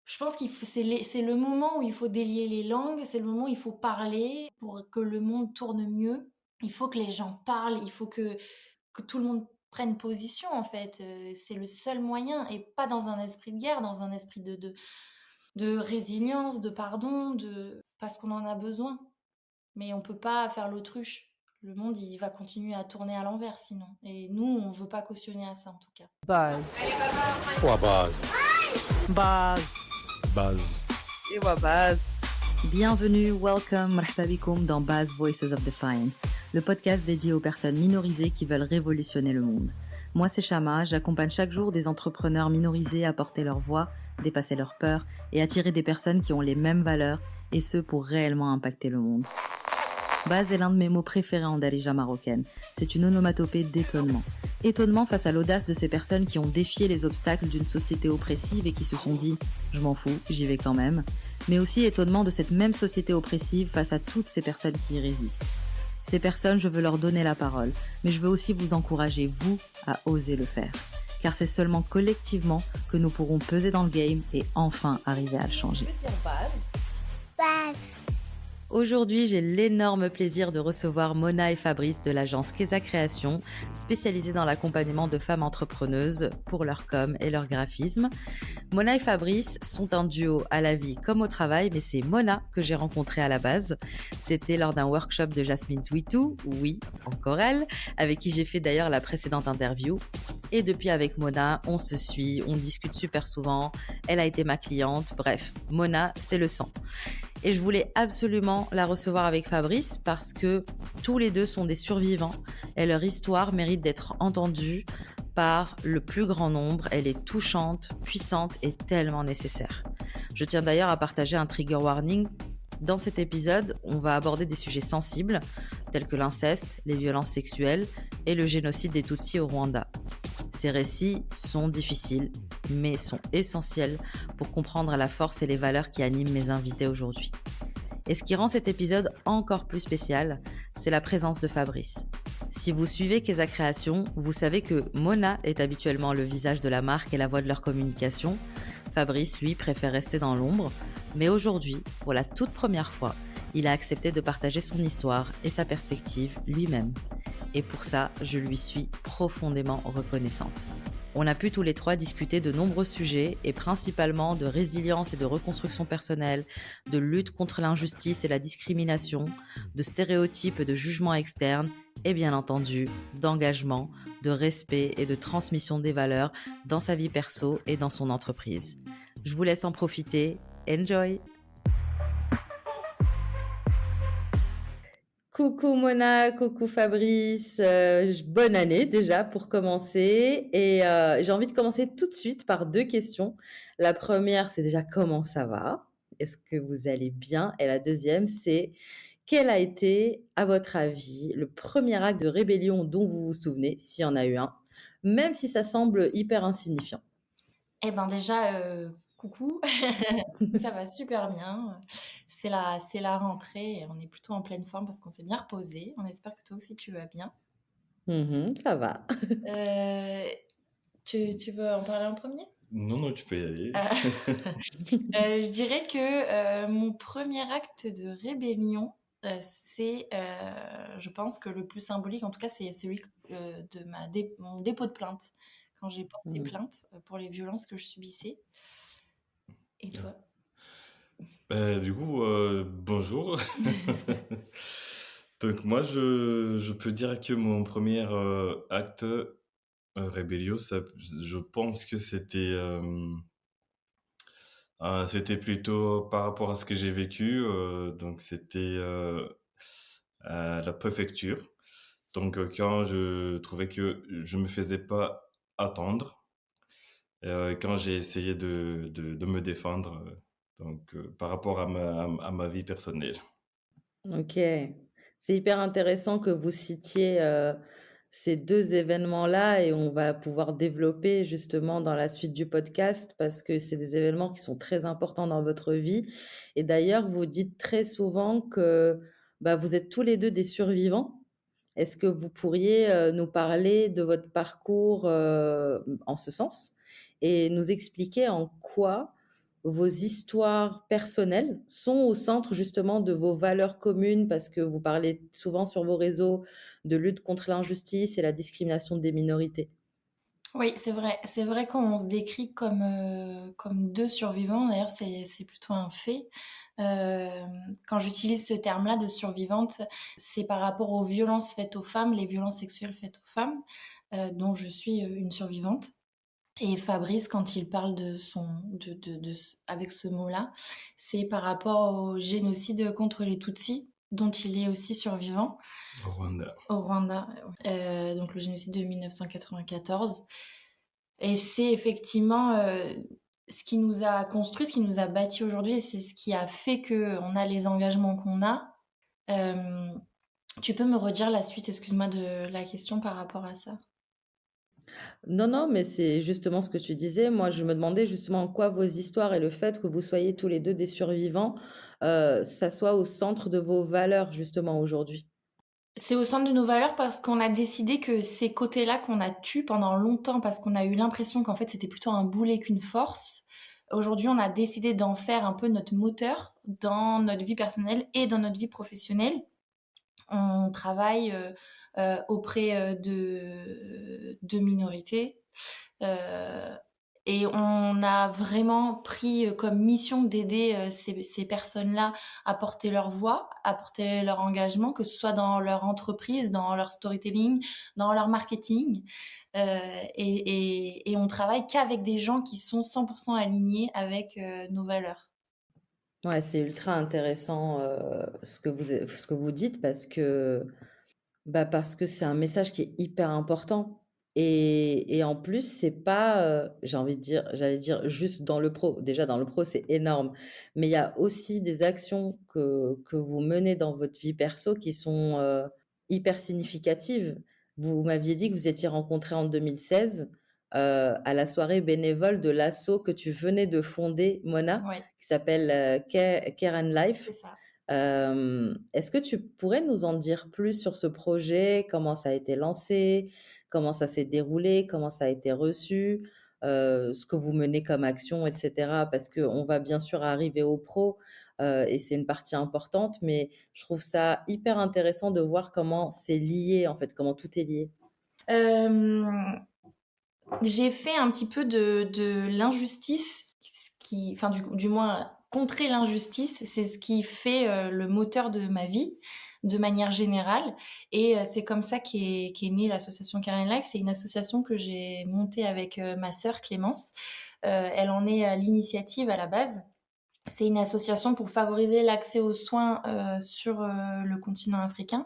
Je pense c'est le moment où il faut délier les langues, c'est le moment où il faut parler pour que le monde tourne mieux. Il faut que les gens parlent, il faut que tout le monde prenne position en fait. C'est le seul moyen et pas dans un esprit de guerre, dans un esprit de résilience, de pardon, parce qu'on en a besoin. Mais on peut pas faire l'autruche. Le monde, il va continuer à tourner à l'envers sinon. Et nous, on veut pas cautionner à ça en tout cas. Buzz. Ou à base. Buzz. Base. Et Wabaz. Bienvenue, welcome, marhaba bikoum dans Baz Voices of Defiance, le podcast dédié aux personnes minorisées qui veulent révolutionner le monde. Moi, c'est Shama, j'accompagne chaque jour des entrepreneurs minorisés à porter leur voix, dépasser leurs peurs et attirer des personnes qui ont les mêmes valeurs, et ce pour réellement impacter le monde. Baz est l'un de mes mots préférés en darija marocaine. C'est une onomatopée d'étonnement. Étonnement face à l'audace de ces personnes qui ont défié les obstacles d'une société oppressive et qui se sont dit « je m'en fous, j'y vais quand même ». Mais aussi étonnement de cette même société oppressive face à toutes ces personnes qui y résistent. Ces personnes, je veux leur donner la parole, mais je veux aussi vous encourager, vous, à oser le faire. Car c'est seulement collectivement que nous pourrons peser dans le game et enfin arriver à le changer. Baz. Aujourd'hui, j'ai l'énorme plaisir de recevoir Mona et Fabrice de l'agence Keza Création, spécialisée dans l'accompagnement de femmes entrepreneuses pour leur com et leur graphisme. Mona et Fabrice sont un duo à la vie comme au travail, mais c'est Mona que j'ai rencontrée à la base. C'était lors d'un workshop de Jasmine Twitou, oui, encore elle, avec qui j'ai fait d'ailleurs la précédente interview. Et depuis avec Mona, on se suit, on discute super souvent, elle a été ma cliente, bref, Mona, c'est le sang. Et je voulais absolument la recevoir avec Fabrice parce que tous les deux sont des survivants et leur histoire mérite d'être entendue par le plus grand nombre. Elle est touchante, puissante et tellement nécessaire. Je tiens d'ailleurs à partager un trigger warning. Dans cet épisode, on va aborder des sujets sensibles tels que l'inceste, les violences sexuelles et le génocide des Tutsis au Rwanda. Ces récits sont difficiles, mais sont essentiels pour comprendre la force et les valeurs qui animent mes invités aujourd'hui. Et ce qui rend cet épisode encore plus spécial, c'est la présence de Fabrice. Si vous suivez Keza Création, vous savez que Mona est habituellement le visage de la marque et la voix de leur communication. Fabrice, lui, préfère rester dans l'ombre. Mais aujourd'hui, pour la toute première fois, il a accepté de partager son histoire et sa perspective lui-même. Et pour ça, je lui suis profondément reconnaissante. On a pu tous les trois discuter de nombreux sujets et principalement de résilience et de reconstruction personnelle, de lutte contre l'injustice et la discrimination, de stéréotypes et de jugements externes et bien entendu d'engagement, de respect et de transmission des valeurs dans sa vie perso et dans son entreprise. Je vous laisse en profiter. Enjoy! Coucou Mona, coucou Fabrice, bonne année déjà pour commencer et j'ai envie de commencer tout de suite par deux questions. La première, c'est déjà comment ça va? Est-ce que vous allez bien? Et la deuxième, c'est quel a été, à votre avis, le premier acte de rébellion dont vous vous souvenez, s'il y en a eu un, même si ça semble hyper insignifiant? Eh ben déjà, coucou, ça va super bien. C'est la rentrée et on est plutôt en pleine forme parce qu'on s'est bien reposé. On espère que toi aussi tu vas bien. Ça va. Euh, tu veux en parler en premier? Non, tu peux y aller. Je dirais que mon premier acte de rébellion, je pense que le plus symbolique, en tout cas, c'est celui de mon dépôt de plainte, quand j'ai porté plainte pour les violences que je subissais. Et toi? Du coup, bonjour. Donc moi, je peux dire que mon premier acte rébellion, je pense que c'était plutôt par rapport à ce que j'ai vécu. Donc c'était à la préfecture. Donc quand je trouvais que je me faisais pas attendre, quand j'ai essayé de me défendre, par rapport à ma vie personnelle. Ok, c'est hyper intéressant que vous citiez ces deux événements-là et on va pouvoir développer justement dans la suite du podcast parce que c'est des événements qui sont très importants dans votre vie. Et d'ailleurs, vous dites très souvent que vous êtes tous les deux des survivants. Est-ce que vous pourriez nous parler de votre parcours en ce sens et nous expliquer en quoi vos histoires personnelles sont au centre justement de vos valeurs communes parce que vous parlez souvent sur vos réseaux de lutte contre l'injustice et la discrimination des minorités. Oui, c'est vrai. C'est vrai qu'on se décrit comme 2 survivants. D'ailleurs, c'est plutôt un fait. Quand j'utilise ce terme-là de survivante, c'est par rapport aux violences faites aux femmes, les violences sexuelles faites aux femmes, dont je suis, une survivante. Et Fabrice, quand il parle de son de ce avec ce mot-là, c'est par rapport au génocide contre les Tutsis, dont il est aussi survivant Au Rwanda. au Rwanda, donc le génocide de 1994. Et c'est effectivement, ce qui nous a construit, ce qui nous a bâtis aujourd'hui et c'est ce qui a fait qu'on a les engagements qu'on a. Hem, Tu peux me redire la suite, excuse-moi, de la question par rapport à ça? Non, non, mais c'est justement ce que tu disais. Moi, je me demandais justement en quoi vos histoires et le fait que vous soyez tous les 2 des survivants, ça soit au centre de vos valeurs justement aujourd'hui. C'est au centre de nos valeurs parce qu'on a décidé que ces côtés-là qu'on a tus pendant longtemps parce qu'on a eu l'impression qu'en fait c'était plutôt un boulet qu'une force. Aujourd'hui, on a décidé d'en faire un peu notre moteur dans notre vie personnelle et dans notre vie professionnelle. On travaille auprès de minorités. Euh, et on a vraiment pris comme mission d'aider ces personnes-là à porter leur voix, à porter leur engagement, que ce soit dans leur entreprise, dans leur storytelling, dans leur marketing. Et on travaille qu'avec des gens qui sont 100% alignés avec nos valeurs. Ouais, c'est ultra intéressant, ce que vous dites parce que c'est un message qui est hyper important et en plus, c'est pas, j'ai envie de dire j'allais dire juste dans le pro. Déjà dans le pro, c'est énorme, mais il y a aussi des actions que vous menez dans votre vie perso qui sont, hyper significatives. Vous m'aviez dit que vous étiez rencontrés en 2016, à la soirée bénévole de l'asso que tu venais de fonder, Mona, Oui, qui s'appelle, Care and c'est Life. ça. Est-ce que tu pourrais nous en dire plus sur ce projet? Comment ça a été lancé? Comment ça s'est déroulé? Comment ça a été reçu? Ce que vous menez comme action et cetera? Parce qu'on va bien sûr arriver aux pros, et c'est une partie importante, mais je trouve ça hyper intéressant de voir comment c'est lié, en fait, comment tout est lié. Euh, J'ai fait un petit peu de l'injustice, enfin du moins contrer l'injustice, c'est ce qui fait le moteur de ma vie de manière générale. Et c'est comme ça qu'est née l'association Karen Life. C'est une association que j'ai montée avec ma sœur Clémence. Elle en est à l'initiative à la base. C'est une association pour favoriser l'accès aux soins sur le continent africain,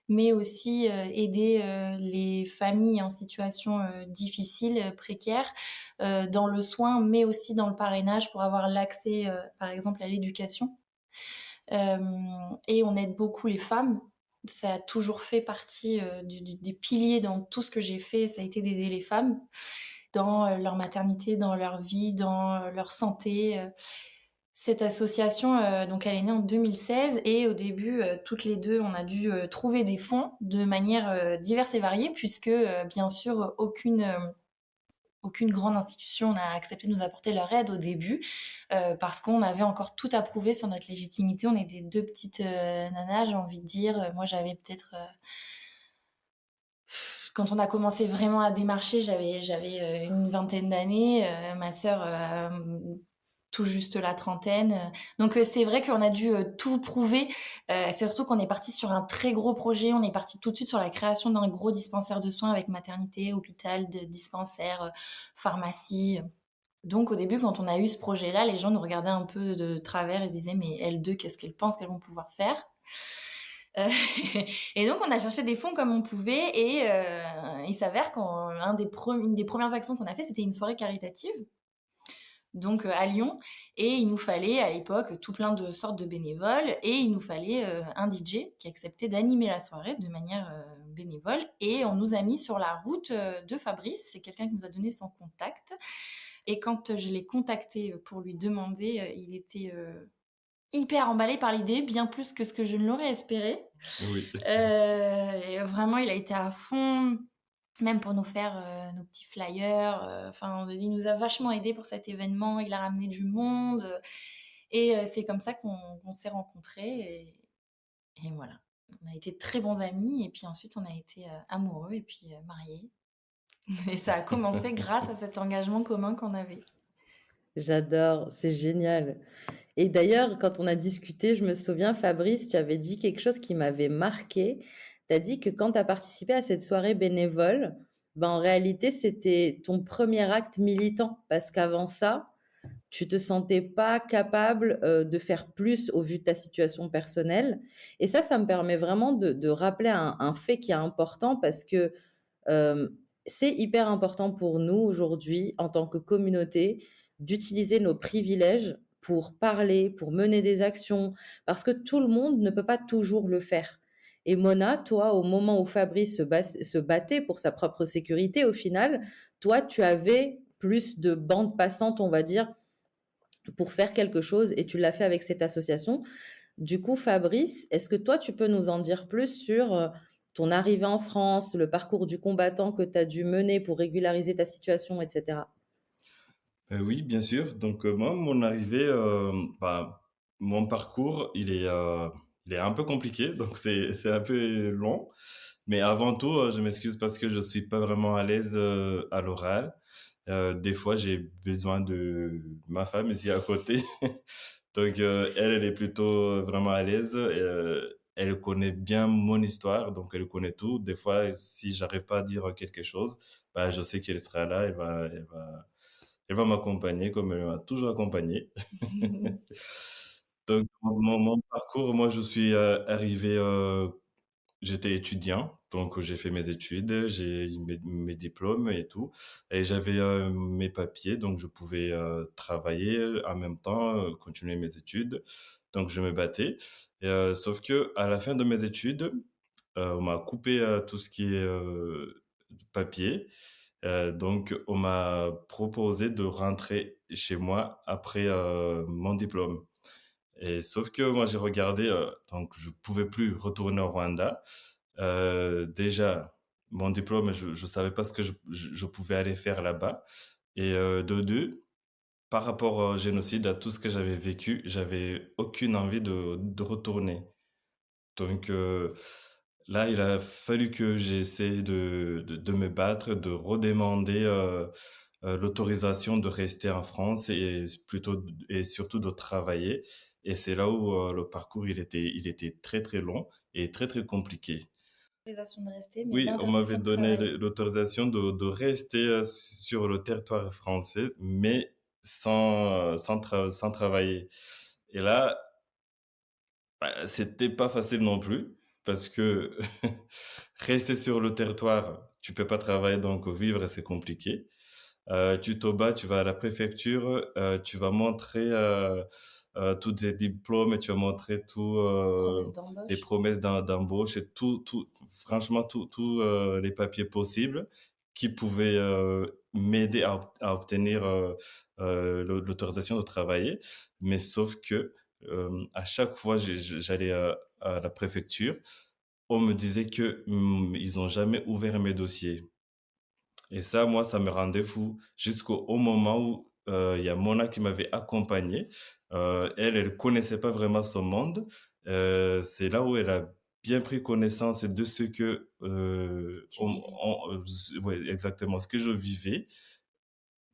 mais aussi aider les familles en situation difficile, précaire, dans le soin, mais aussi dans le parrainage pour avoir l'accès, par exemple, à l'éducation. Euh, et on aide beaucoup les femmes. Ça a toujours fait partie des piliers dans tout ce que j'ai fait, ça a été d'aider les femmes dans leur maternité, dans leur vie, dans leur santé. Cette association, donc elle est née en 2016 et au début, toutes les deux, on a dû trouver des fonds de manière diverse et variée puisque, bien sûr, aucune grande institution n'a accepté de nous apporter leur aide au début parce qu'on avait encore tout à prouver sur notre légitimité. On était deux petites nanas, j'ai envie de dire. Moi, j'avais peut-être... quand on a commencé vraiment à démarcher, j'avais une vingtaine d'années. Ma sœur tout juste la trentaine. Donc c'est vrai qu'on a dû tout prouver. C'est surtout qu'on est parti sur un très gros projet. On est parti tout de suite sur la création d'un gros dispensaire de soins avec maternité, hôpital, dispensaire, pharmacie. Donc au début, quand on a eu ce projet-là, les gens nous regardaient un peu de travers et se disaient mais elles deux, qu'est-ce qu'elles pensent qu'elles vont pouvoir faire? Euh, et donc on a cherché des fonds comme on pouvait et il s'avère qu'une des premières actions qu'on a fait, c'était une soirée caritative donc à Lyon. Et il nous fallait à l'époque tout plein de sortes de bénévoles et il nous fallait un DJ qui acceptait d'animer la soirée de manière bénévole. Et on nous a mis sur la route de Fabrice, c'est quelqu'un qui nous a donné son contact. Et quand je l'ai contacté pour lui demander, il était hyper emballé par l'idée, bien plus que ce que je ne l'aurais espéré. Oui. Et vraiment, il a été à fond. même pour nous faire nos petits flyers. Enfin, il nous a vachement aidés pour cet événement. Il a ramené du monde. Et c'est comme ça qu'on s'est rencontrés. Et voilà. On a été très bons amis. Et puis ensuite, on a été amoureux et puis mariés. Et ça a commencé grâce à cet engagement commun qu'on avait. J'adore, c'est génial. Et d'ailleurs, quand on a discuté, je me souviens, Fabrice, tu avais dit quelque chose qui m'avait marqué. Tu as dit que quand tu as participé à cette soirée bénévole, ben, en réalité, c'était ton premier acte militant. Parce qu'avant ça, tu te sentais pas capable de faire plus au vu de ta situation personnelle. Et ça me permet vraiment de rappeler un fait qui est important parce que euh, c'est hyper important pour nous aujourd'hui, en tant que communauté, d'utiliser nos privilèges pour parler, pour mener des actions, parce que tout le monde ne peut pas toujours le faire. Et Mona, toi, au moment où Fabrice se battait pour sa propre sécurité, au final, toi, tu avais plus de bande passante, on va dire, pour faire quelque chose et tu l'as fait avec cette association. Du coup, Fabrice, est-ce que toi, tu peux nous en dire plus sur ton arrivée en France, le parcours du combattant que tu as dû mener pour régulariser ta situation, etc. Oui, bien sûr. Donc, moi, mon arrivée, mon parcours, il est un peu compliqué, donc c'est un peu long. Mais avant tout, je m'excuse parce que je suis pas vraiment à l'aise à l'oral. Des fois, j'ai besoin de ma femme ici à côté. Donc, elle est plutôt vraiment à l'aise. Elle connaît bien mon histoire, donc elle connaît tout. Des fois, si j'arrive pas à dire quelque chose, bah, je sais qu'elle sera là, elle va m'accompagner comme elle m'a toujours accompagné. Donc, mon parcours, moi, je suis arrivé, j'étais étudiant, donc j'ai fait mes études, j'ai eu mes diplômes et tout. Et j'avais mes papiers, donc je pouvais travailler en même temps, continuer mes études. Donc, je me battais. Sauf que à la fin de mes études, on m'a coupé tout ce qui est papier. Donc, on m'a proposé de rentrer chez moi après mon diplôme. Et sauf que moi, j'ai regardé, donc je pouvais plus retourner au Rwanda. Déjà, mon diplôme, je ne savais pas ce que je pouvais aller faire là-bas. Et de deux, par rapport au génocide, à tout ce que j'avais vécu, j'avais aucune envie de retourner. Donc là, il a fallu que j'essaie de me battre, de redemander l'autorisation de rester en France et surtout de travailler. Et c'est là où le parcours il était très très long et très très compliqué. L'autorisation de rester, mais Oui, on m'avait l'interdiction de donné travailler. l'autorisation de rester sur le territoire français, mais sans travailler. Et là, bah, c'était pas facile non plus, parce que rester sur le territoire, tu peux pas travailler, donc vivre, c'est compliqué. Tu te bats, tu vas à la préfecture, tu vas montrer tous tes diplômes et tu vas montrer tous Promesse les d'embauche. promesses d'embauche et franchement, tous les papiers possibles qui pouvaient m'aider à obtenir l'autorisation de travailler. Mais sauf que à chaque fois, j'allais à la préfecture, on me disait que ils ont jamais ouvert mes dossiers. Et ça, moi, ça me rendait fou jusqu'au moment où il y a Mona qui m'avait accompagné. Elle connaissait pas vraiment son monde. C'est là où elle a bien pris connaissance de ce que, Tu vivais. ouais, exactement, ce que je vivais.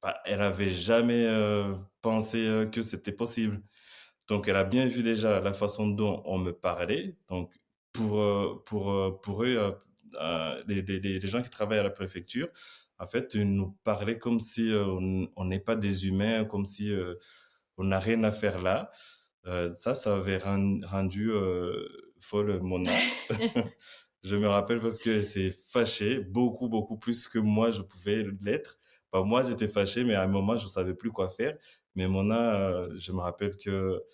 Bah, elle avait jamais pensé que c'était possible. Donc, elle a bien vu déjà la façon dont on me parlait. Donc, pour eux, les gens qui travaillent à la préfecture, en fait, ils nous parlaient comme si on n'est pas des humains, comme si on n'a rien à faire là. Ça avait rendu folle Mona. Je me rappelle parce que c'est fâché, beaucoup, beaucoup plus que moi, je pouvais l'être. Bah, moi, j'étais fâché, mais à un moment, je ne savais plus quoi faire. Mais Mona, je me rappelle que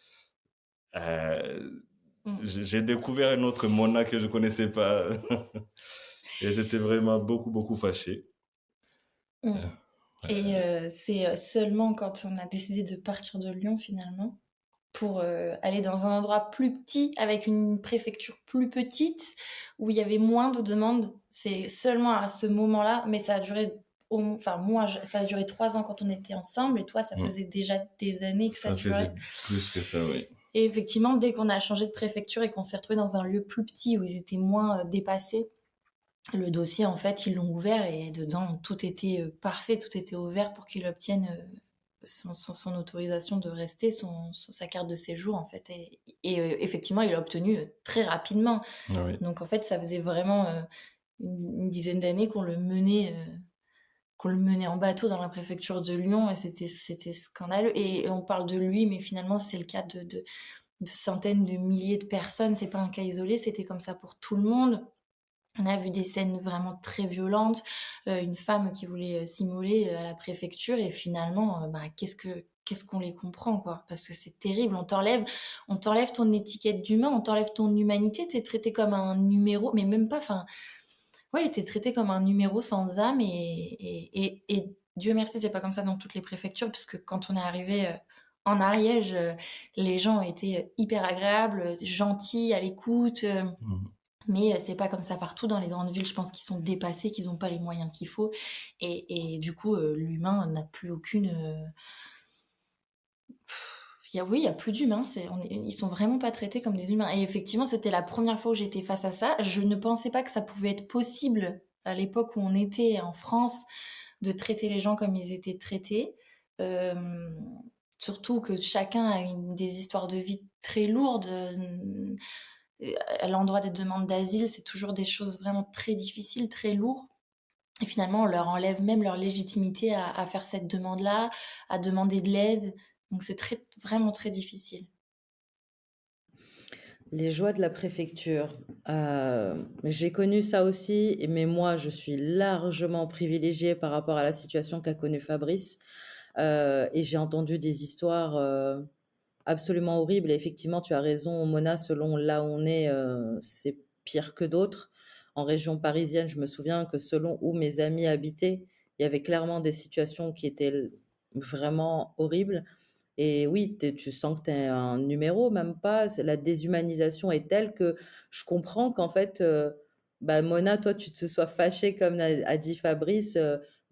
euh, Mm. j'ai découvert un autre Mona que je connaissais pas. Et j'étais vraiment beaucoup, beaucoup fâché. Mm. Euh, Et c'est seulement quand on a décidé de partir de Lyon finalement pour aller dans un endroit plus petit avec une préfecture plus petite où il y avait moins de demandes. C'est seulement à ce moment-là, mais ça a duré, enfin moi, ça a duré 3 ans quand on était ensemble, et toi, ça Mm. faisait déjà des années que ça Ça faisait durait. plus que ça, oui. Et effectivement, dès qu'on a changé de préfecture et qu'on s'est retrouvé dans un lieu plus petit où ils étaient moins dépassés, le dossier, en fait, ils l'ont ouvert et dedans, tout était parfait, tout était ouvert pour qu'il obtienne son autorisation de rester, sa carte de séjour, en fait. Et effectivement, il l'a obtenu très rapidement. Ah oui. Donc, en fait, ça faisait vraiment une dizaine d'années qu'on le menait en bateau dans la préfecture de Lyon, et c'était scandaleux. Et on parle de lui, mais finalement, c'est le cas de centaines de milliers de personnes. C'est pas un cas isolé, c'était comme ça pour tout le monde. On a vu des scènes vraiment très violentes, une femme qui voulait s'immoler à la préfecture, et finalement, qu'est-ce qu'on les comprend, quoi, parce que c'est terrible. On t'enlève ton étiquette d'humain, on t'enlève ton humanité, t'es traité comme un numéro, mais même pas, enfin, ouais, t'es traité comme un numéro sans âme, et Dieu merci, c'est pas comme ça dans toutes les préfectures, puisque quand on est arrivé en Ariège, les gens étaient hyper agréables, gentils, à l'écoute. Mhm. Mais c'est pas comme ça partout dans les grandes villes. Je pense qu'ils sont dépassés, qu'ils n'ont pas les moyens qu'il faut. Et du coup, l'humain n'a plus aucune. Oui, il n'y a plus d'humains. Ils sont vraiment pas traités comme des humains. Et effectivement, c'était la première fois où j'étais face à ça. Je ne pensais pas que ça pouvait être possible à l'époque où on était en France de traiter les gens comme ils étaient traités. Euh, Surtout que chacun a des histoires de vie très lourdes. À l'endroit des demandes d'asile, c'est toujours des choses vraiment très difficiles, très lourdes. Et finalement, on leur enlève même leur légitimité à faire cette demande-là, à demander de l'aide. Donc c'est vraiment très difficile. Les joies de la préfecture. J'ai connu ça aussi, mais moi, je suis largement privilégiée par rapport à la situation qu'a connue Fabrice. Et j'ai entendu des histoires absolument horribles. Et effectivement, tu as raison, Mona, selon là où on est, c'est pire que d'autres. En région parisienne, je me souviens que selon où mes amis habitaient, il y avait clairement des situations qui étaient vraiment horribles. Et oui, tu sens que tu es un numéro, même pas. La déshumanisation est telle que je comprends qu'en fait, bah, Mona, toi, tu te sois fâchée, comme a dit Fabrice,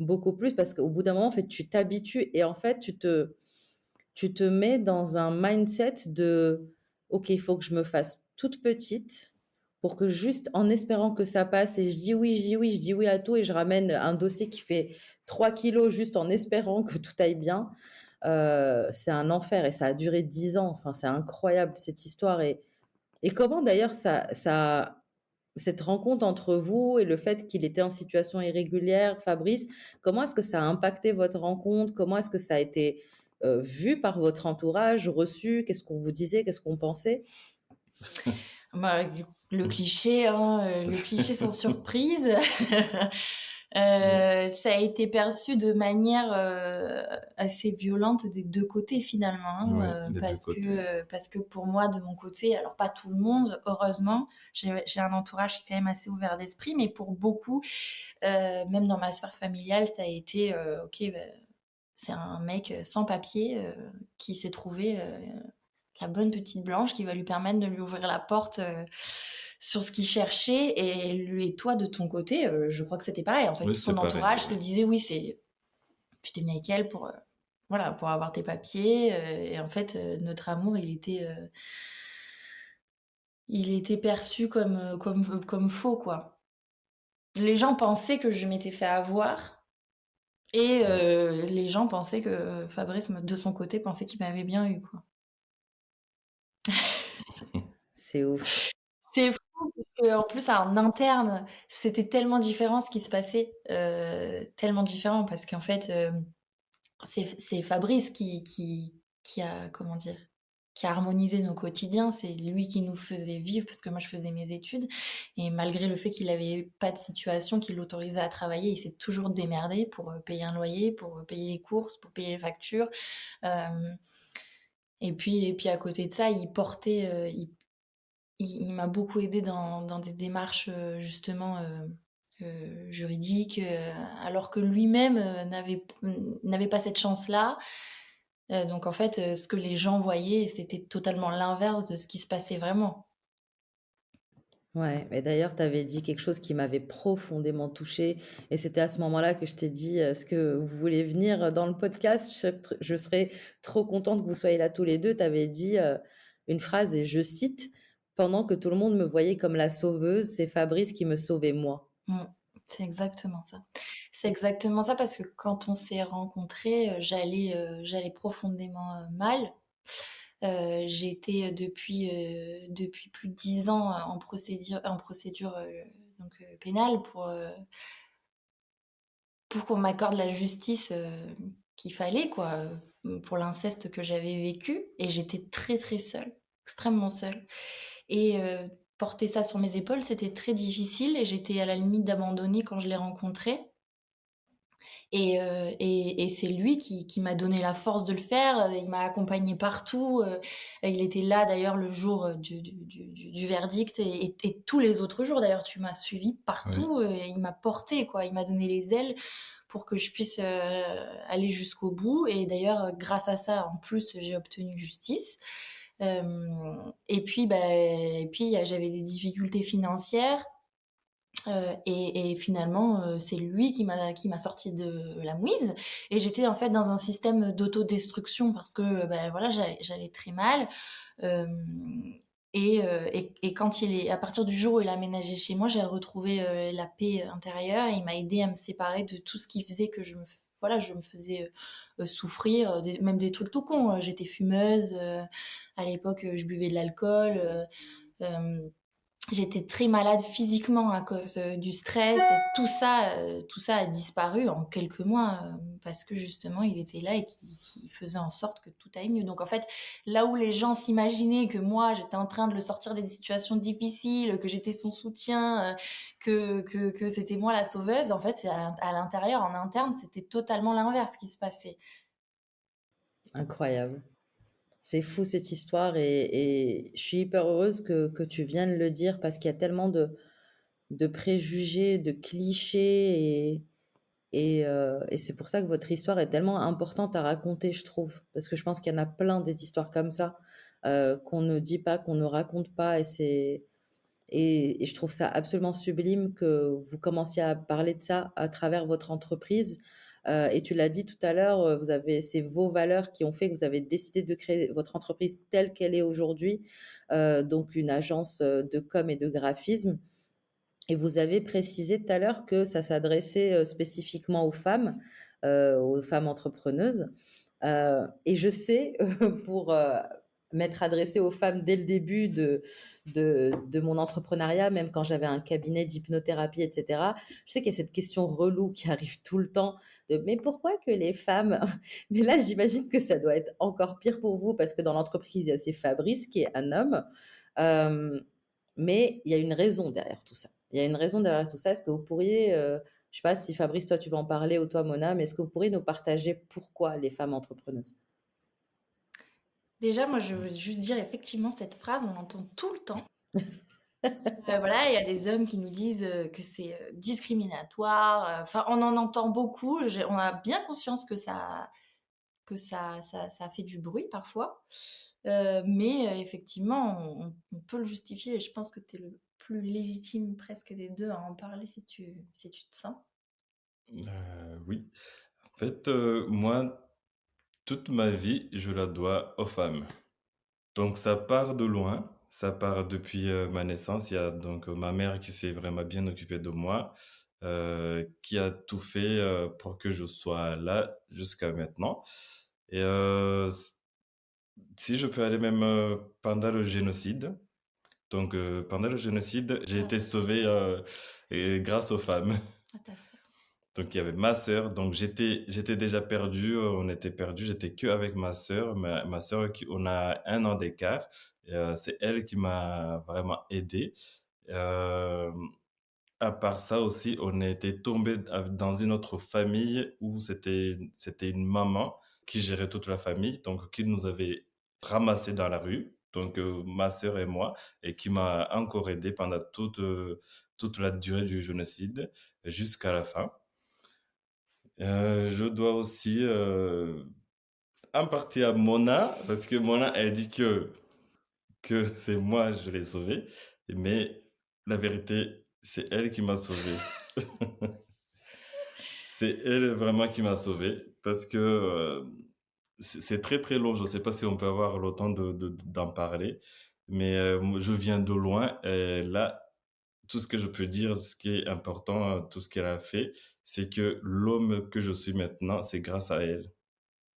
beaucoup plus, parce qu'au bout d'un moment, en fait, tu t'habitues et en fait, tu te mets dans un mindset de OK, il faut que je me fasse toute petite pour que juste en espérant que ça passe, et je dis oui, je dis oui, je dis oui à tout, et je ramène un dossier qui fait 3 kilos juste en espérant que tout aille bien. C'est un enfer et ça a duré 10 ans. Enfin, c'est incroyable cette histoire. Et comment d'ailleurs cette rencontre entre vous et le fait qu'il était en situation irrégulière, Fabrice, comment est-ce que ça a impacté votre rencontre? Comment est-ce que ça a été vu par votre entourage, reçu? Qu'est-ce qu'on vous disait? Qu'est-ce qu'on pensait? Bah, le cliché, hein, le cliché sans surprise. Ça a été perçu de manière assez violente des deux côtés finalement, hein, Ouais, des deux côtés. parce que pour moi, de mon côté, alors pas tout le monde, heureusement, j'ai un entourage qui est quand même assez ouvert d'esprit, mais pour beaucoup, même dans ma sphère familiale, ça a été ok, bah, c'est un mec sans papier qui s'est trouvé la bonne petite blanche qui va lui permettre de lui ouvrir la porte sur ce qu'il cherchait. Et toi, de ton côté, je crois que c'était pareil. En fait, Oui, tout ton c'est pareil. entourage se disait oui, tu t'es mis avec elle voilà, pour avoir tes papiers. Et en fait, notre amour, il était perçu comme faux, quoi. Les gens pensaient que je m'étais fait avoir. Et les gens pensaient que Fabrice, de son côté, pensait qu'il m'avait bien eu, quoi. C'est ouf. C'est fou parce qu'en plus, en interne, c'était tellement différent ce qui se passait, tellement différent parce qu'en fait, c'est Fabrice qui a, comment dire? Qui a harmonisé nos quotidiens. C'est lui qui nous faisait vivre parce que moi, je faisais mes études, et malgré le fait qu'il avait eu pas de situation qui l'autorisait à travailler, il s'est toujours démerdé pour, payer un loyer, pour, payer les courses, pour payer les factures. Hem et puis à côté de ça, il m'a beaucoup aidé dans des démarches justement juridiques, alors que lui-même n'avait pas cette chance-là. Donc en fait, ce que les gens voyaient, c'était totalement l'inverse de ce qui se passait vraiment. Ouais, et d'ailleurs, tu avais dit quelque chose qui m'avait profondément touchée et c'était à ce moment-là que je t'ai dit: «Est-ce que vous voulez venir, dans le podcast? Je serais trop contente que vous soyez là tous les 2». Tu avais dit, une phrase et je cite: «Pendant que tout le monde me voyait comme la sauveuse, c'est Fabrice qui me sauvait moi». Mmh. C'est exactement ça. C'est exactement ça parce que quand on s'est rencontrés, j'allais profondément, mal. J'ai été, depuis plus de 10 ans, en procédure, pénale pour qu'on m'accorde la justice, qu'il fallait quoi, pour l'inceste que j'avais vécu et j'étais très, très seule, extrêmement seule et porter ça sur mes épaules, c'était très difficile et j'étais à la limite d'abandonner quand je l'ai rencontré et c'est lui qui m'a donné la force de le faire, il m'a accompagnée partout, il était là d'ailleurs le jour, du verdict et tous les autres jours d'ailleurs. Tu m'as suivie Oui. partout, et il m'a portée quoi. Il m'a donné les ailes pour que je puisse, aller jusqu'au bout et d'ailleurs, grâce à ça, en plus, j'ai obtenu justice. J'avais des difficultés financières. Et finalement, c'est lui qui m'a sortie de la mouise et j'étais en fait dans un système d'autodestruction parce que, voilà, j'allais très mal, hem et quand il est à partir du jour où il a aménagé chez moi, j'ai retrouvé, la paix intérieure et il m'a aidée à me séparer de tout ce qui faisait que je me faisais, souffrir, même des trucs tout cons, j'étais fumeuse, à l'époque, je buvais de l'alcool, hem j'étais très malade physiquement à cause, du stress et tout ça a disparu en quelques mois, parce que justement il était là et qui faisait en sorte que tout aille mieux. Donc en fait, là où les gens s'imaginaient que moi j'étais en train de le sortir des situations difficiles, que j'étais son soutien, que c'était moi la sauveuse, en fait c'est à l'intérieur, en interne, c'était totalement l'inverse qui se passait. Incroyable. C'est fou cette histoire et je suis hyper heureuse que tu viennes le dire parce qu'il y a tellement de préjugés, de clichés et c'est pour ça que votre histoire est tellement importante à raconter, je trouve. Parce que je pense qu'il y en a plein des histoires comme ça, qu'on ne dit pas, qu'on ne raconte pas et je trouve ça absolument sublime que vous commenciez à parler de ça à travers votre entreprise. Et tu l'as dit tout à l'heure, c'est vos valeurs qui ont fait que vous avez décidé de créer votre entreprise telle qu'elle est aujourd'hui, donc une agence, de com et de graphisme. Et vous avez précisé tout à l'heure que ça s'adressait, spécifiquement aux femmes entrepreneuses. Et je sais, pour, m'être adressée aux femmes dès le début de mon entrepreneuriat, même quand j'avais un cabinet d'hypnothérapie et cetera, je sais qu'il y a cette question relou qui arrive tout le temps de: «Mais pourquoi que les femmes?» Mais là, j'imagine que ça doit être encore pire pour vous parce que dans l'entreprise, il y a aussi Fabrice qui est un homme. Hem mais il y a une raison derrière tout ça. Il y a une raison derrière tout ça. Est-ce que vous pourriez, je sais pas si Fabrice, toi, tu vas en parler ou toi, Mona, mais est-ce que vous pourriez nous partager pourquoi les femmes entrepreneuses? Déjà, moi, je veux juste dire effectivement cette phrase, on l'entend tout le temps. Voilà, il y a des hommes qui nous disent, que c'est, discriminatoire, enfin on en entend beaucoup. On a bien conscience que ça fait du bruit parfois, mais effectivement on peut le justifier et je pense que tu es le plus légitime presque des 2 à en parler si tu te sens. Oui. En fait, moi, toute ma vie, je la dois aux femmes. Donc ça part de loin, ça part depuis, ma naissance. Il y a donc, ma mère qui s'est vraiment bien occupée de moi, qui a tout fait, pour que je sois là jusqu'à maintenant et si je peux aller même, pendant le génocide. Donc, pendant le génocide, j'ai Ah, été sauvé, et grâce aux femmes. à ta sœur. Donc il y avait ma sœur, donc j'étais déjà perdu, on était perdus, j'étais que avec ma sœur. Ma sœur qui on a 1 an d'écart et c'est elle qui m'a vraiment aidé. Hem, à part ça aussi, on était tombé dans une autre famille où c'était une maman qui gérait toute la famille, donc qui nous avait ramassés dans la rue, donc ma sœur et moi et qui m'a encore aidé pendant toute la durée du génocide jusqu'à la fin. Je dois aussi, en partie à Mona, parce que Mona, elle dit que c'est moi, je l'ai sauvé, mais la vérité, c'est elle qui m'a sauvé. C'est elle vraiment qui m'a sauvé parce que c'est très très long. Je ne sais pas si on peut avoir le temps d'en parler, mais moi, je viens de loin et là, tout ce que je peux dire, ce qui est important, tout ce qu'elle a fait, c'est que l'homme que je suis maintenant, c'est grâce à elle.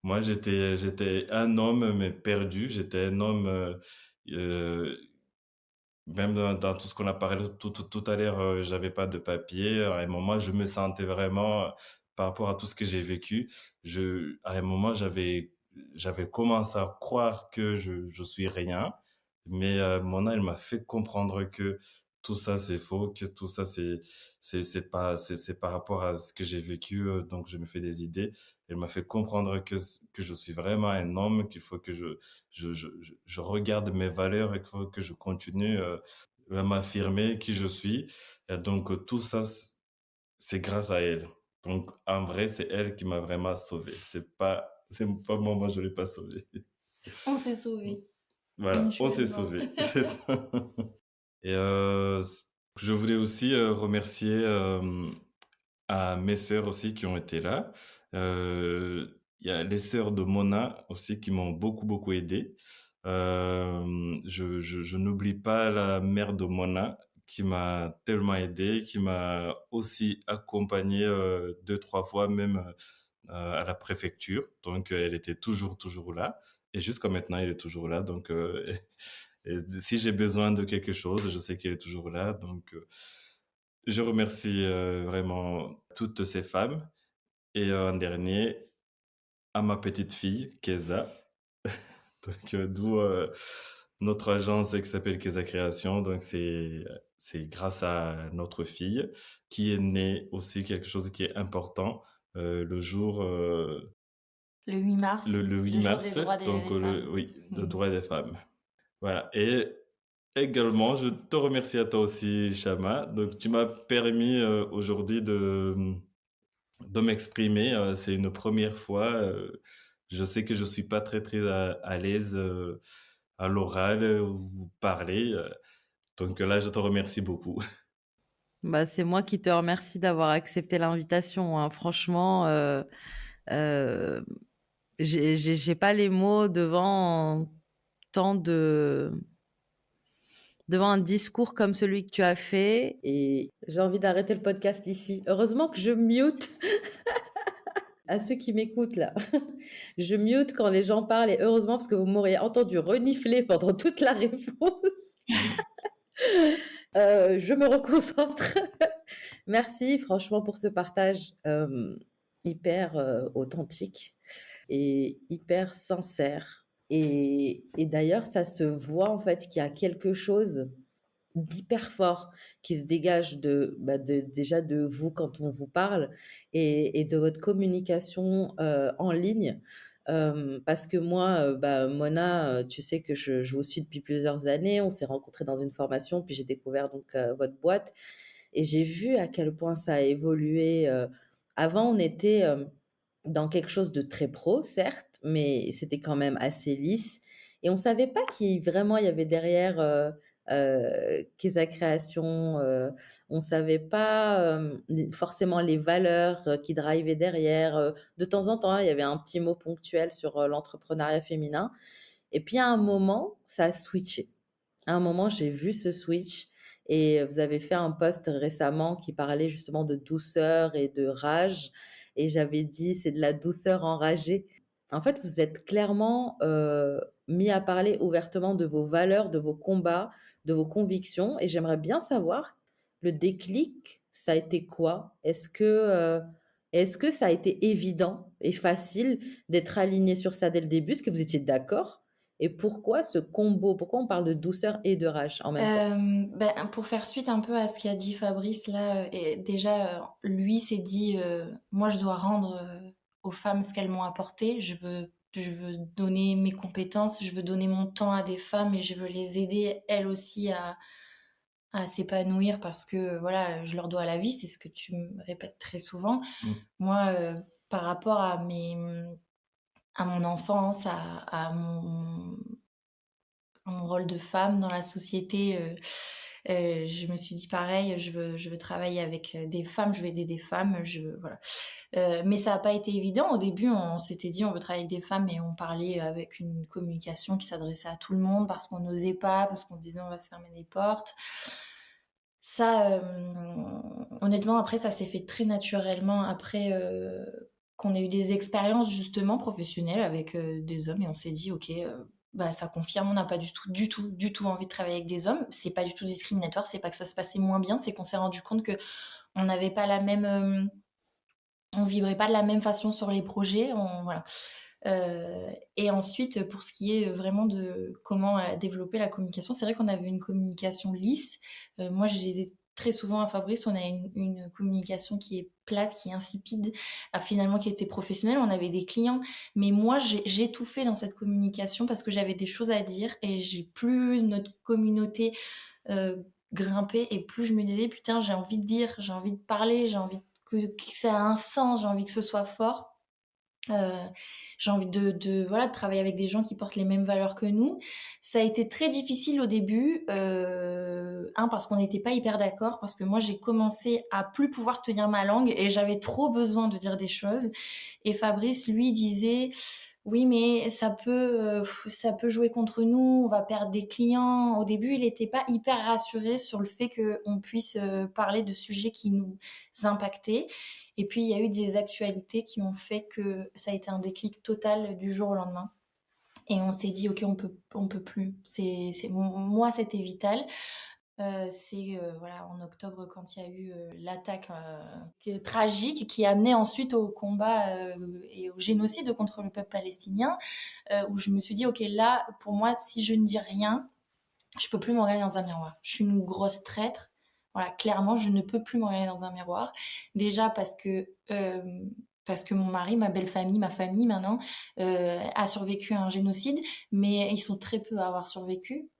Moi, j'étais un homme, mais perdu. J'étais un homme, euh, même dans tout ce qu'on a parlé tout à l'heure, j'avais pas de papier. À un moment, je me sentais vraiment, par rapport à tout ce que j'ai vécu, à un moment, j'avais commencé à croire que je suis rien. Mais Mona, elle m'a fait comprendre que tout ça, c'est faux, que tout ça, c'est pas, c'est par rapport à ce que j'ai vécu. Donc, je me fais des idées. Elle m'a fait comprendre que je suis vraiment un homme, qu'il faut que je regarde mes valeurs et qu'il faut que je continue à m'affirmer qui je suis. Et donc, tout ça, c'est grâce à elle. Donc, en vrai, c'est elle qui m'a vraiment sauvé. C'est pas moi, je l'ai pas sauvé. On s'est sauvés, Voilà, on s'est mutuellement. sauvé. C'est ça. Et je voulais aussi remercier à mes sœurs aussi qui ont été là. Il y a les sœurs de Mona aussi qui m'ont beaucoup, beaucoup aidé. Je n'oublie pas la mère de Mona qui m'a tellement aidé, qui m'a aussi accompagné 2, 3 fois même à la préfecture. Donc, elle était toujours, toujours là. Et jusqu'à maintenant, elle est toujours là. Donc, et si j'ai besoin de quelque chose, je sais qu'elle est toujours là. Donc, je remercie vraiment toutes ces femmes. Et en dernier, à ma petite fille, Keza. Donc, d'où notre agence qui s'appelle Keza Création. Donc, c'est grâce à notre fille qui est née aussi quelque chose qui est important le jour, Le 8 mars, le 8 le jour des mars, droits donc des femmes. oui, le droit des femmes. Voilà. Et également, je te remercie à toi aussi, Chama. Donc, tu m'as permis aujourd'hui de m'exprimer. C'est une première fois. Je sais que je suis pas très très à l'aise à l'oral ou parler. Donc là, je te remercie beaucoup. Bah, c'est moi qui te remercie d'avoir accepté l'invitation, hein. Franchement, euh, j'ai pas les mots tant de devant un discours comme celui que tu as fait, et j'ai envie d'arrêter le podcast ici. Heureusement que je mute à ceux qui m'écoutent là. Je mute quand les gens parlent, et heureusement parce que vous m'auriez entendu renifler pendant toute la réponse. Je me reconcentre. Merci franchement pour ce partage hyper authentique et hyper sincère. Et d'ailleurs, ça se voit en fait qu'il y a quelque chose d'hyper fort qui se dégage déjà de vous quand on vous parle, et de votre communication en ligne. Parce que moi, Mona, tu sais que je vous suis depuis plusieurs années. On s'est rencontrés dans une formation, puis j'ai découvert donc votre boîte. Et j'ai vu à quel point ça a évolué. Avant, on était dans quelque chose de très pro, certes, mais c'était quand même assez lisse. Et on ne savait pas qui vraiment il y avait derrière Kesa Création. On ne savait pas forcément les valeurs qui drivaient derrière. De temps en temps, il y avait un petit mot ponctuel sur l'entrepreneuriat féminin. Et puis à un moment, ça a switché. À un moment, j'ai vu ce switch, et vous avez fait un post récemment qui parlait justement de douceur et de rage, et j'avais dit c'est de la douceur enragée. En fait, vous êtes clairement mis à parler ouvertement de vos valeurs, de vos combats, de vos convictions, et j'aimerais bien savoir le déclic, ça a été quoi? Est-ce que ça a été évident et facile d'être aligné sur ça dès le début? Est-ce que vous étiez d'accord? Et pourquoi ce combo? Pourquoi on parle de douceur et de rage en même temps? Pour faire suite un peu à ce qu'a dit Fabrice là, et déjà, lui s'est dit, moi je dois rendre aux femmes ce qu'elles m'ont apporté. Je veux donner mes compétences, je veux donner mon temps à des femmes et je veux les aider elles aussi à s'épanouir parce que voilà, je leur dois la vie, c'est ce que tu me répètes très souvent. Mm. Moi, par rapport à mon enfance, à mon rôle de femme dans la société, Je me suis dit pareil, je veux travailler avec des femmes, je veux aider des femmes, voilà. Mais ça n'a pas été évident. Au début, on s'était dit on veut travailler avec des femmes et on parlait avec une communication qui s'adressait à tout le monde parce qu'on n'osait pas, parce qu'on disait on va se fermer des portes. Ça, honnêtement, après, ça s'est fait très naturellement après qu'on ait eu des expériences justement professionnelles avec des hommes et on s'est dit ok, bah, ça confirme, on n'a pas du tout, du tout, du tout envie de travailler avec des hommes. C'est pas du tout discriminatoire, c'est pas que ça se passait moins bien, c'est qu'on s'est rendu compte que on n'avait pas la même, on vibrait pas de la même façon sur les projets, voilà. Et ensuite, pour ce qui est vraiment de comment développer la communication, c'est vrai qu'on avait une communication lisse. Moi, je disais très souvent à Fabrice, on a une communication qui est plate, qui est insipide, finalement qui était professionnelle. On avait des clients, mais moi, j'étouffais dans cette communication parce que j'avais des choses à dire et j'ai plus notre communauté grimper et plus je me disais putain, j'ai envie de dire, j'ai envie de parler, j'ai envie que ça a un sens, j'ai envie que ce soit fort. J'ai envie voilà, de travailler avec des gens qui portent les mêmes valeurs que nous. Ça a été très difficile au début, parce qu'on n'était pas hyper d'accord, parce que moi j'ai commencé à plus pouvoir tenir ma langue et j'avais trop besoin de dire des choses. Et Fabrice, lui, disait oui, mais ça peut jouer contre nous, on va perdre des clients. Au début, il n'était pas hyper rassuré sur le fait qu'on puisse parler de sujets qui nous impactaient. Et puis, il y a eu des actualités qui ont fait que ça a été un déclic total du jour au lendemain. Et on s'est dit, OK, on peut plus. Moi, c'était vital. C'est voilà, en octobre, quand il y a eu l'attaque tragique qui a amené ensuite au combat et au génocide contre le peuple palestinien, où je me suis dit, OK, là, pour moi, si je ne dis rien, je peux plus me regarder dans un miroir. Je suis une grosse traître. Voilà, clairement, je ne peux plus me regarder dans un miroir. Déjà parce que mon mari, ma belle famille, ma famille maintenant, a survécu à un génocide, mais ils sont très peu à avoir survécu.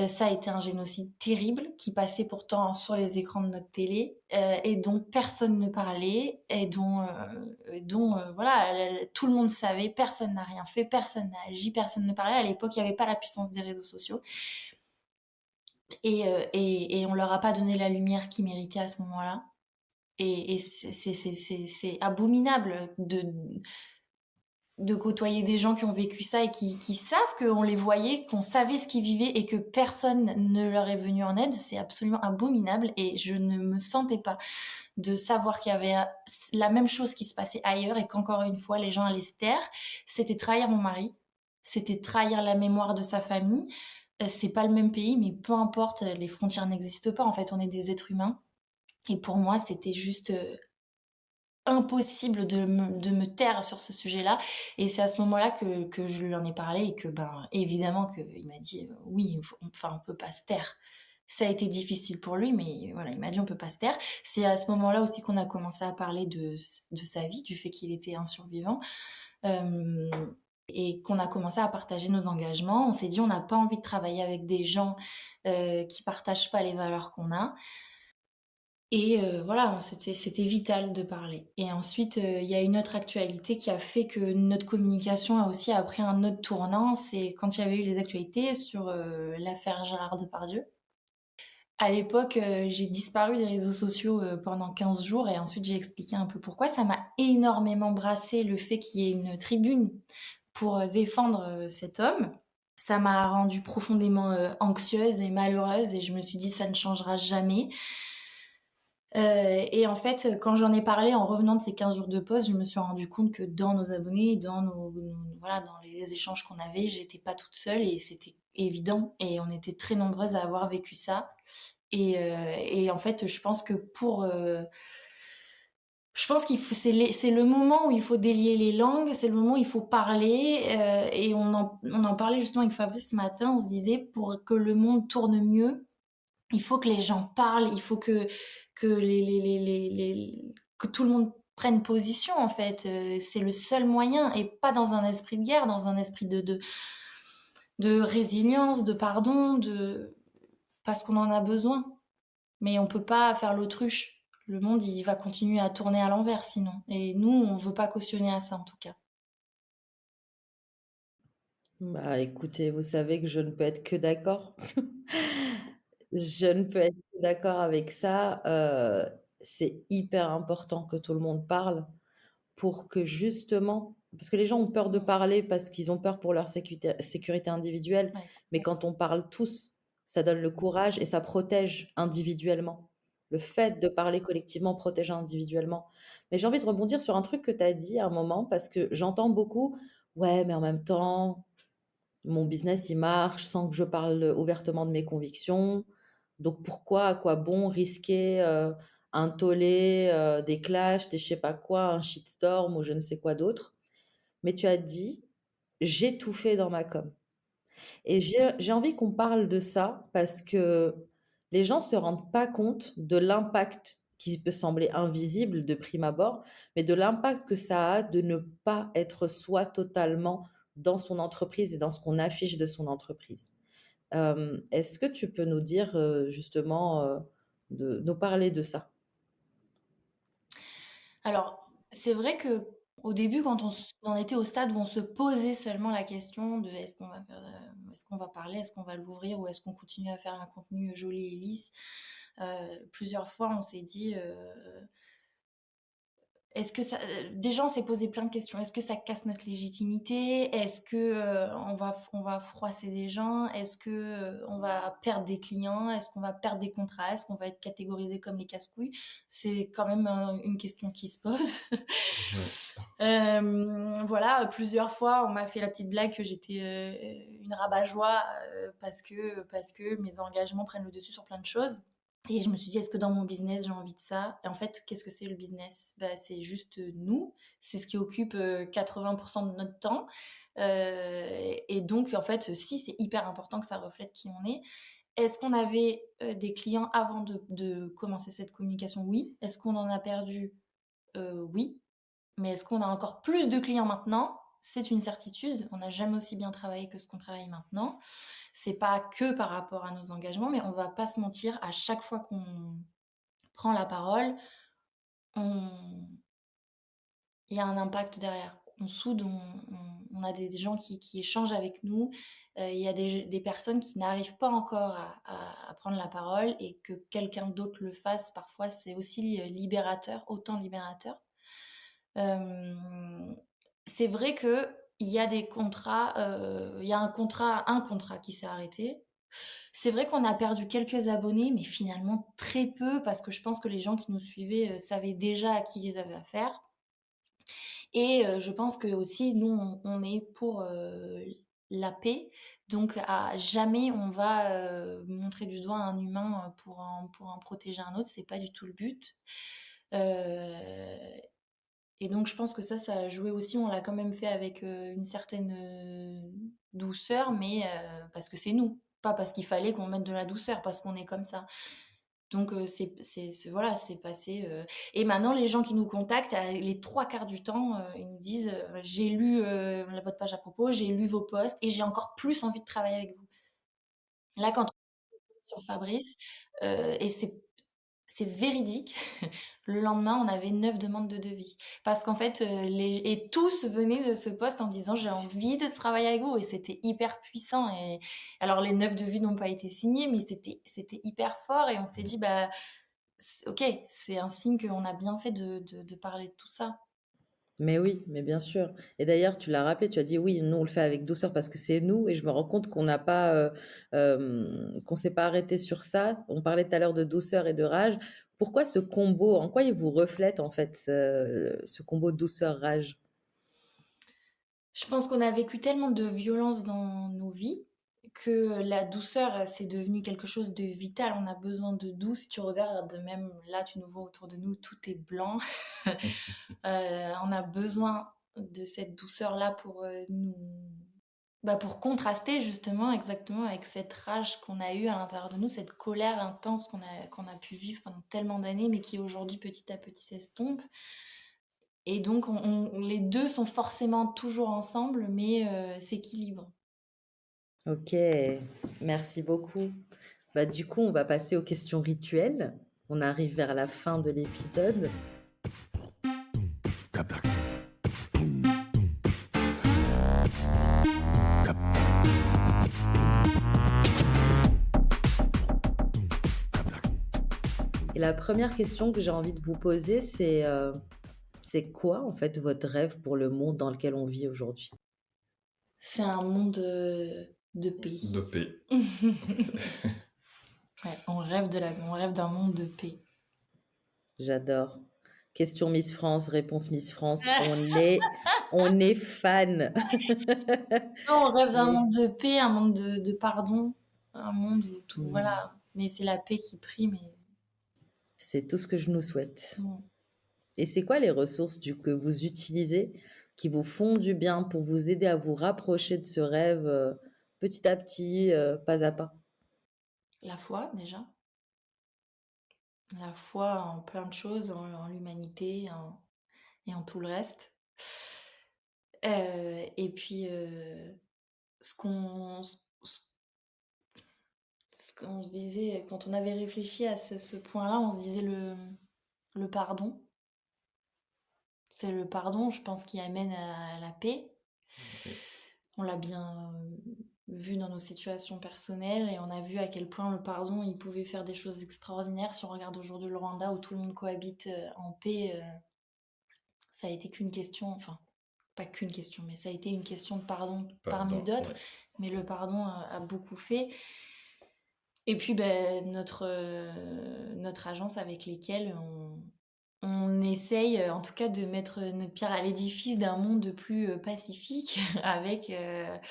Ça a été un génocide terrible qui passait pourtant sur les écrans de notre télé et dont personne ne parlait et dont voilà, tout le monde savait, personne n'a rien fait, personne n'a agi, personne ne parlait. À l'époque, il n'y avait pas la puissance des réseaux sociaux et on leur a pas donné la lumière qu'ils méritaient à ce moment-là. Et c'est abominable de côtoyer des gens qui ont vécu ça et qui savent qu'on les voyait, qu'on savait ce qu'ils vivaient et que personne ne leur est venu en aide. C'est absolument abominable et je ne me sentais pas de savoir qu'il y avait la même chose qui se passait ailleurs et qu'encore une fois les gens allaient se taire. C'était trahir mon mari, c'était trahir la mémoire de sa famille. C'est pas le même pays, mais peu importe, les frontières n'existent pas. En fait, on est des êtres humains. Et pour moi, c'était juste impossible de me taire sur ce sujet-là. Et c'est à ce moment-là que je lui en ai parlé et que, ben, évidemment, qu'il m'a dit oui, on peut pas se taire. Ça a été difficile pour lui, mais voilà, il m'a dit on peut pas se taire. C'est à ce moment-là aussi qu'on a commencé à parler de sa vie, du fait qu'il était un survivant. Et qu'on a commencé à partager nos engagements. On s'est dit on n'a pas envie de travailler avec des gens qui partagent pas les valeurs qu'on a. Et voilà, c'était vital de parler. Et ensuite, il y a une autre actualité qui a fait que notre communication a aussi pris un autre tournant. C'est quand il y avait eu les actualités sur l'affaire Gérard Depardieu. À l'époque, j'ai disparu des réseaux sociaux pendant 15 jours et ensuite j'ai expliqué un peu pourquoi. Ça m'a énormément brassé le fait qu'il y ait une tribune pour défendre cet homme. Ça m'a rendue profondément anxieuse et malheureuse et je me suis dit ça ne changera jamais. Et en fait, quand j'en ai parlé en revenant de ces 15 jours de pause, je me suis rendu compte que dans nos abonnés, voilà, dans les échanges qu'on avait, j'étais pas toute seule et c'était évident. Et on était très nombreuses à avoir vécu ça. Et en fait, je pense que je pense c'est le moment où il faut délier les langues, c'est le moment où il faut parler. Et on en parlait justement avec Fabrice ce matin. On se disait pour que le monde tourne mieux, il faut que les gens parlent, il faut que que tout le monde prenne position en fait. C'est le seul moyen et pas dans un esprit de guerre, dans un esprit de résilience, de pardon, parce qu'on en a besoin. Mais on peut pas faire l'autruche. Le monde, il va continuer à tourner à l'envers sinon. Et nous, on veut pas cautionner à ça en tout cas. Bah écoutez, vous savez que je ne peux être que d'accord. Je ne peux être que d'accord avec ça. C'est hyper important que tout le monde parle pour que justement, parce que les gens ont peur de Mmh. parler parce qu'ils ont peur pour leur sécurité individuelle, Ouais, mais quand on parle tous, ça donne le courage et ça protège individuellement. Le fait de parler collectivement protège individuellement. Mais j'ai envie de rebondir sur un truc que tu as dit à un moment, parce que j'entends beaucoup, ouais, mais en même temps, mon business, il marche sans que je parle ouvertement de mes convictions. Donc pourquoi, à quoi bon risquer un tollé, des clashs, des je sais pas quoi, un shitstorm ou je ne sais quoi d'autre. Mais tu as dit, j'ai tout fait dans ma com. Et j'ai envie qu'on parle de ça parce que les gens se rendent pas compte de l'impact qui peut sembler invisible de prime abord, mais de l'impact que ça a de ne pas être soi totalement dans son entreprise et dans ce qu'on affiche de son entreprise. Est-ce que tu peux nous dire justement, nous parler de ça? alors, c'est vrai qu'au début, quand on était au stade où on se posait seulement la question de: «Est-ce qu'on va faire, est-ce qu'on va parler? Est-ce qu'on va l'ouvrir? Ou est-ce qu'on continue à faire un contenu joli et lisse?» Plusieurs fois, on s'est dit, est-ce que ça des gens s'est posé plein de questions. Est-ce que ça casse notre légitimité? Est-ce que, on va froisser des gens? Est-ce que, on va perdre des clients? Est-ce qu'on va perdre des contrats? Est-ce qu'on va être catégorisé comme les casse-couilles? C'est quand même, une question qui se pose. Ouais. Voilà, plusieurs fois, on m'a fait la petite blague que j'étais, une rabat-joie, parce que mes engagements prennent le dessus sur plein de choses. Et je me suis dit: «Est-ce que dans mon business, j'ai envie de ça?» Et en fait, qu'est-ce que c'est le business? Bah, c'est juste, nous. C'est ce qui occupe, 80 de notre temps. Et donc en fait, si, c'est hyper important que ça reflète qui on est. Est-ce qu'on avait, des clients avant de commencer cette communication? Oui. Est-ce qu'on en a perdu? Oui. Mais est-ce qu'on a encore plus de clients maintenant? C'est une certitude. On n'a jamais aussi bien travaillé que ce qu'on travaille maintenant. C'est pas que par rapport à nos engagements, mais on va pas se mentir, à chaque fois qu'on prend la parole, on il y a un impact derrière. On soude, on a des gens qui échangent avec nous. Il y a des personnes qui n'arrivent pas encore à prendre la parole, et que quelqu'un d'autre le fasse, parfois, c'est aussi, libérateur, autant libérateur. Hem, c'est vrai qu'il y a des contrats, il y a un contrat qui s'est arrêté. C'est vrai qu'on a perdu quelques abonnés, mais finalement très peu, parce que je pense que les gens qui nous suivaient, savaient déjà à qui ils avaient affaire. Et je pense que aussi nous, on est pour, la paix. Donc à jamais on va, montrer du doigt un humain, pour en protéger un autre, c'est pas du tout le but. Heu et donc je pense que ça a joué aussi. On l'a quand même fait avec, une certaine, douceur, mais parce que c'est nous. Pas parce qu'il fallait qu'on mette de la douceur, parce qu'on est comme ça. Donc voilà, c'est passé, et maintenant les gens qui nous contactent, les 3 quarts du temps, ils nous disent, «J'ai lu, votre page à propos, j'ai lu vos posts et j'ai encore plus envie de travailler avec vous». Là, quand sur Fabrice, et c'est véridique. Le lendemain, on avait 9 demandes de devis. Parce qu'en fait, et tous venaient de ce poste en disant: «J'ai envie de travailler avec vous», et c'était hyper puissant. Et alors les 9 devis n'ont pas été signés, mais c'était hyper fort, et on s'est dit: «Bah, OK, c'est un signe qu'on a bien fait de parler de tout ça». Mais oui, mais bien sûr. Et d'ailleurs, tu l'as rappelé, tu as dit oui, nous on le fait avec douceur parce que c'est nous, et je me rends compte qu'on n'a pas, qu'on s'est pas arrêté sur ça. On parlait tout à l'heure de douceur et de rage. Pourquoi ce combo? En quoi il vous reflète en fait ce combo douceur-rage? Je pense qu'on a vécu tellement de violence dans nos vies que la douceur, c'est devenu quelque chose de vital. On a besoin de doux. Si tu regardes, même là, tu nous vois autour de nous, tout est blanc. On a besoin de cette douceur-là pour, pour contraster justement exactement avec cette rage qu'on a eue à l'intérieur de nous, cette colère intense qu'on a pu vivre pendant tellement d'années, mais qui aujourd'hui, petit à petit, s'estompe. Et donc les 2 sont forcément toujours ensemble, mais s'équilibrent. Ok, merci beaucoup. Bah, du coup, on va passer aux questions rituelles. On arrive vers la fin de l'épisode. Et la première question que j'ai envie de vous poser, c'est quoi en fait votre rêve pour le monde dans lequel on vit aujourd'hui? C'est un monde de paix. De paix. Ouais, on rêve d'un monde de paix. J'adore. Question Miss France, réponse Miss France. On est fan. Non, on rêve d'un Oui. monde de paix, un monde de pardon, un monde où tout, voilà. Mais c'est la paix qui prime. C'est tout ce que je nous souhaite. Mm. Et c'est quoi les ressources que vous utilisez qui vous font du bien pour vous aider à vous rapprocher de ce rêve petit à petit, pas à pas? La foi, déjà. La foi en plein de choses, en l'humanité et en tout le reste. Et puis, ce qu'on se disait, quand on avait réfléchi à ce point-là, on se disait le pardon. C'est le pardon, je pense, qui amène à la paix. On l'a bien vu dans nos situations personnelles et on a vu à quel point le pardon, il pouvait faire des choses extraordinaires. Si on regarde aujourd'hui le Rwanda où tout le monde cohabite en paix, ça a été qu'une question, enfin, pas qu'une question, mais ça a été une question de pardon parmi d'autres. Ouais. Mais le pardon a beaucoup fait. Et puis, notre agence avec lesquelles on essaye, en tout cas, de mettre notre pierre à l'édifice d'un monde plus pacifique avec les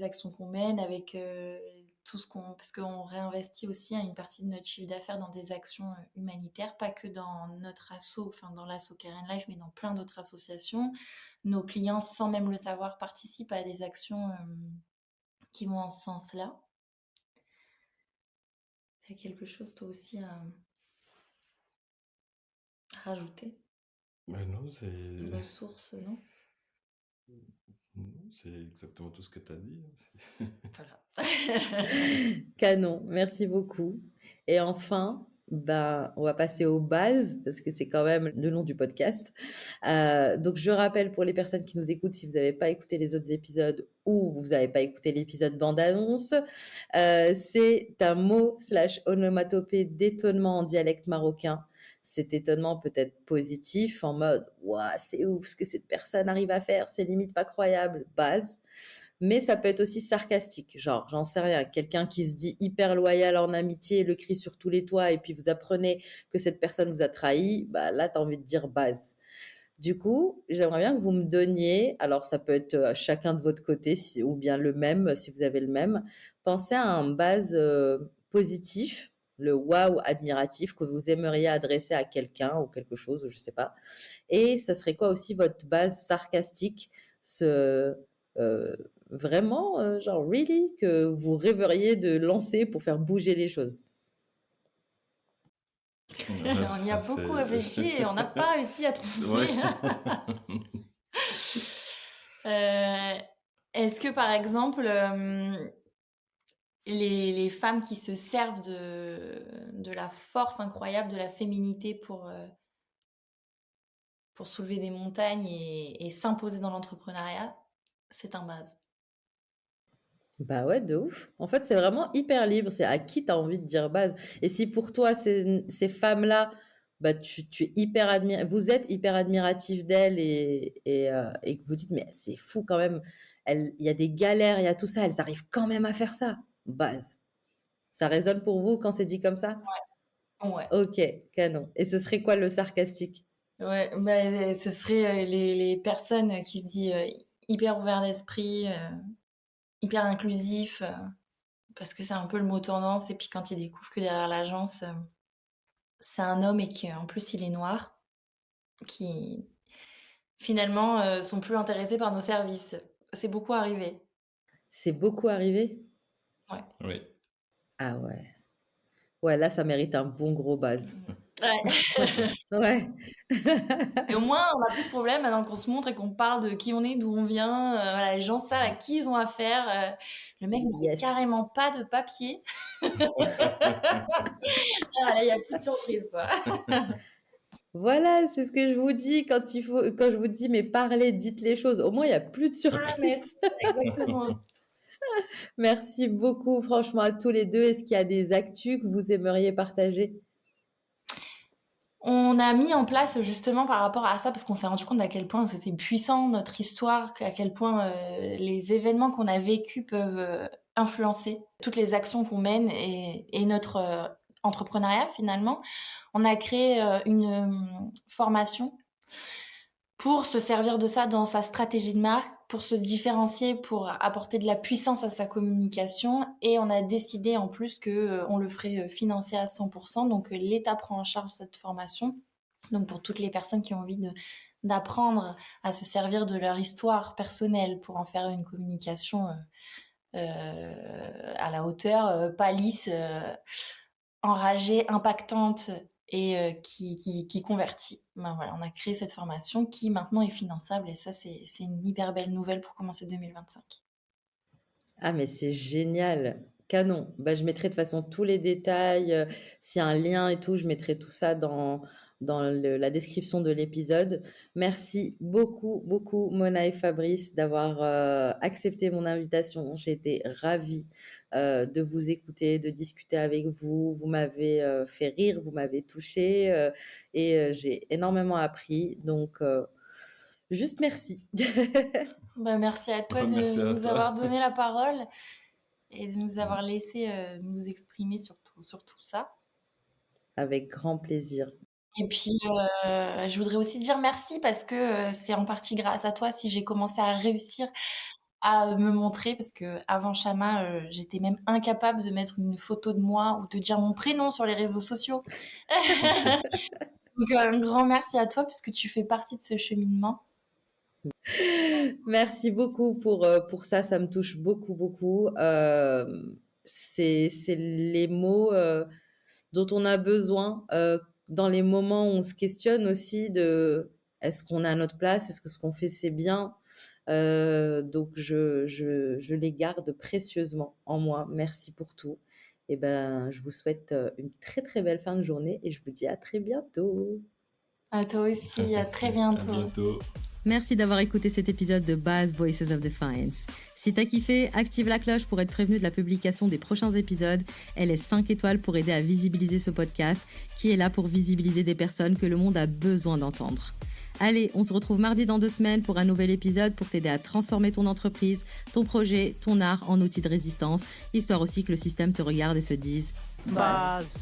actions qu'on mène, avec tout ce parce qu'on réinvestit aussi une partie de notre chiffre d'affaires dans des actions humanitaires, pas que dans notre asso, enfin dans l'asso Care and Life, mais dans plein d'autres associations. Nos clients, sans même le savoir, participent à des actions qui vont en ce sens-là. T'as quelque chose, toi aussi, à rajouter? Non, c'est... Ressources, non? Non, c'est exactement tout ce que tu as dit. Voilà. Canon, merci beaucoup. Et enfin, on va passer aux bases, parce que c'est quand même le nom du podcast. Donc, je rappelle pour les personnes qui nous écoutent, si vous n'avez pas écouté les autres épisodes ou vous n'avez pas écouté l'épisode bande-annonce, c'est un mot/onomatopée d'étonnement en dialecte marocain. Cet étonnement peut être positif, en mode « Waouh, c'est ouf ce que cette personne arrive à faire, c'est limite pas croyable », base. Mais ça peut être aussi sarcastique, genre, j'en sais rien, quelqu'un qui se dit hyper loyal en amitié, le crie sur tous les toits, et puis vous apprenez que cette personne vous a trahi, là, tu as envie de dire base. Du coup, j'aimerais bien que vous me donniez, alors ça peut être chacun de votre côté, ou bien le même, si vous avez le même, pensez à un base positif, le wow admiratif que vous aimeriez adresser à quelqu'un ou quelque chose, je sais pas. Et ça serait quoi aussi votre base sarcastique, vraiment, genre, really, que vous rêveriez de lancer pour faire bouger les choses? On y a beaucoup réfléchi et on n'a pas réussi à trouver. Est-ce que, par exemple, les femmes qui se servent de la force incroyable de la féminité pour soulever des montagnes et s'imposer dans l'entrepreneuriat, c'est un base? Bah ouais, de ouf. En fait, c'est vraiment hyper libre. C'est à qui tu as envie de dire base. Et si pour toi, ces femmes-là, tu es vous êtes hyper admiratif d'elles et que vous dites, mais c'est fou quand même. Il y a des galères, il y a tout ça, elles arrivent quand même à faire ça. Base. Ça résonne pour vous quand c'est dit comme ça? Ouais. Ok, canon. Et ce serait quoi le sarcastique? Ouais, ce serait les personnes qui se disent hyper ouverts d'esprit, hyper inclusif, parce que c'est un peu le mot tendance. Et puis quand ils découvrent que derrière l'agence, c'est un homme et qu'en plus il est noir, qui finalement sont plus intéressés par nos services. C'est beaucoup arrivé. C'est beaucoup arrivé? Ouais. Oui. Ah ouais. Ouais, là, ça mérite un bon gros base. Ouais. Ouais. Et au moins, on n'a plus ce problème maintenant qu'on se montre et qu'on parle de qui on est, d'où on vient. Voilà, les gens savent à qui ils ont affaire. Le mec n'a Yes. carrément pas de papier. Là, il n'y a plus de surprise, quoi. Voilà, c'est ce que je vous dis quand je vous dis, mais parlez, dites les choses. Au moins, il n'y a plus de surprise. Exactement. Merci beaucoup, franchement, à tous les deux. Est-ce qu'il y a des actus que vous aimeriez partager? On a mis en place justement par rapport à ça, parce qu'on s'est rendu compte à quel point c'était puissant notre histoire, à quel point les événements qu'on a vécus peuvent influencer toutes les actions qu'on mène et notre entrepreneuriat finalement. On a créé une formation pour se servir de ça dans sa stratégie de marque, pour se différencier, pour apporter de la puissance à sa communication. Et on a décidé en plus qu'on le ferait financer à 100%. Donc l'État prend en charge cette formation. Donc pour toutes les personnes qui ont envie d'apprendre à se servir de leur histoire personnelle pour en faire une communication à la hauteur, pas lisse, enragée, impactante et qui convertit. Ben voilà, on a créé cette formation qui maintenant est finançable et ça, c'est une hyper belle nouvelle pour commencer 2025. Ah, mais c'est génial, canon. Bah, je mettrai de toute façon tous les détails, s'il y a un lien et tout, je mettrai tout ça dans la description de l'épisode. Merci beaucoup, beaucoup, Mona et Fabrice, d'avoir accepté mon invitation. J'ai été ravie de vous écouter, de discuter avec vous. Vous m'avez fait rire, vous m'avez touchée et j'ai énormément appris. Donc, juste merci. Ben, merci à toi de Merci à nous toi. avoir donné la parole et de nous avoir laissé nous exprimer sur tout ça. Avec grand plaisir. Et puis, je voudrais aussi dire merci parce que c'est en partie grâce à toi si j'ai commencé à réussir à me montrer. Parce qu'avant Chama, j'étais même incapable de mettre une photo de moi ou de dire mon prénom sur les réseaux sociaux. Donc, un grand merci à toi puisque tu fais partie de ce cheminement. Merci beaucoup pour ça, ça me touche beaucoup, beaucoup. C'est les mots dont on a besoin dans les moments où on se questionne aussi de est-ce qu'on est à notre place, est-ce que ce qu'on fait c'est bien. Donc je les garde précieusement en moi. Merci pour tout. Et ben, je vous souhaite une très très belle fin de journée et je vous dis à très bientôt. À toi aussi, à très À bientôt. bientôt. Merci d'avoir écouté cet épisode de Baz Voices of Defiance. Si t'as kiffé, active la cloche pour être prévenu de la publication des prochains épisodes et laisse 5 étoiles pour aider à visibiliser ce podcast qui est là pour visibiliser des personnes que le monde a besoin d'entendre. Allez, on se retrouve mardi dans 2 semaines pour un nouvel épisode pour t'aider à transformer ton entreprise, ton projet, ton art en outil de résistance, histoire aussi que le système te regarde et se dise Buzz.